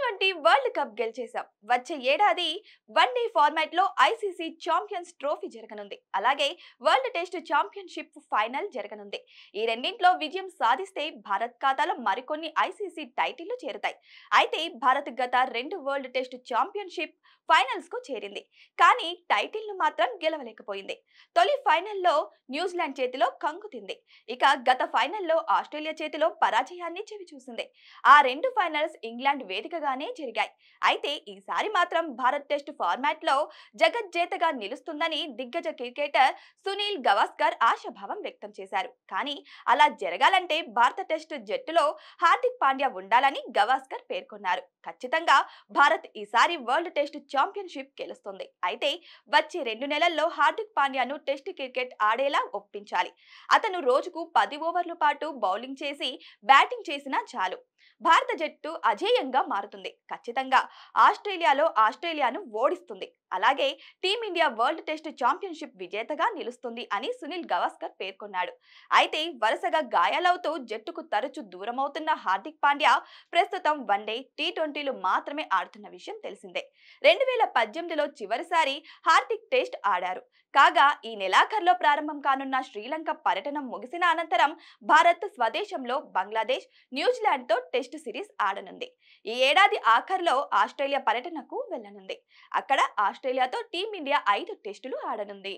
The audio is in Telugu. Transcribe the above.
T20 world cup గెలిచేశాం. వచ్చే ఏడాది వన్డే ఫార్మాట్ లో ఐసీసీ ఛాంపియన్స్ ట్రోఫీ జరగనుంది. అలాగే వరల్డ్ టెస్ట్ ఛాంపియన్షిప్ ఫైనల్ జరగనుంది. ఈ రెండింటిలో విజయం సాధిస్తే భారత్ ఖాతాలో మరికొన్ని ఐసీసీ టైటిళ్లు చేరుతాయి. అయితే భారత్ గత 2 వరల్డ్ టెస్ట్ ఛాంపియన్షిప్ ఫైనల్స్ కు చేరింది. కానీ టైటిల్ ను మాత్రం గెలవలేకపోయింది. తొలి ఫైనల్లో న్యూజిలాండ్ చేతిలో కంగుతింది. ఇక గత ఫైనల్లో ఆస్ట్రేలియా చేతిలో పరాజయాన్ని చవిచూసింది. ఆ రెండు ఫైనల్స్ ఇంగ్లాండ్ వేదికగానే జరిగాయి. అయితే ఈసారి మాత్రం భారత్ టెస్ట్ ఫార్మాట్ లో జగజ్జేతగా నిలుస్తుందని దిగ్గజ క్రికెటర్ సునీల్ గవాస్కర్ ఆశాభావం వ్యక్తం చేశారు. కానీ అలా జరగాలంటే భారత టెస్ట్ జట్టులో హార్దిక్ పాండ్యా ఉండాలని గవాస్కర్ పేర్కొన్నారు. ఖచ్చితంగా భారత్ ఈసారి వరల్డ్ టెస్ట్ ఛాంపియన్షిప్ గెలుస్తుంది. అయితే వచ్చే 2 నెలల్లో హార్దిక్ పాండ్యాను టెస్ట్ క్రికెట్ ఆడేలా ఒప్పించాలి. అతను రోజుకు 10 ఓవర్ల పాటు బౌలింగ్ చేసి బ్యాటింగ్ చేసినా చాలు. భారత జట్టు అజేయంగా మారుతుంది. ఖచ్చితంగా ఆస్ట్రేలియాను ఓడిస్తుంది. అలాగే టీమిండియా వరల్డ్ టెస్ట్ ఛాంపియన్షిప్ విజేతగా నిలుస్తుంది అని సునీల్ గవాస్కర్ పేర్కొన్నాడు. అయితే వరుసగా గాయాలవుతూ జట్టుకు తరచూ దూరమవుతున్న హార్దిక్ పాండ్యా ప్రస్తుతం వన్డే T20లు మాత్రమే ఆడుతున్న విషయం తెలిసిందే. 2018లో చివరిసారి హార్దిక్ టెస్ట్ ఆడారు. కాగా ఈ నెలాఖరులో ప్రారంభం కానున్న శ్రీలంక పర్యటన ముగిసిన అనంతరం భారత్ స్వదేశంలో బంగ్లాదేశ్, న్యూజిలాండ్ తో టెస్ట్ సిరీస్ ఆడనుంది. ఈ ఏడాది ఆఖర్లో ఆస్ట్రేలియా పర్యటనకు వెళ్లనుంది. అక్కడ ఆస్ట్రేలియాతో టీమిండియా 5 టెస్టులు ఆడనుంది.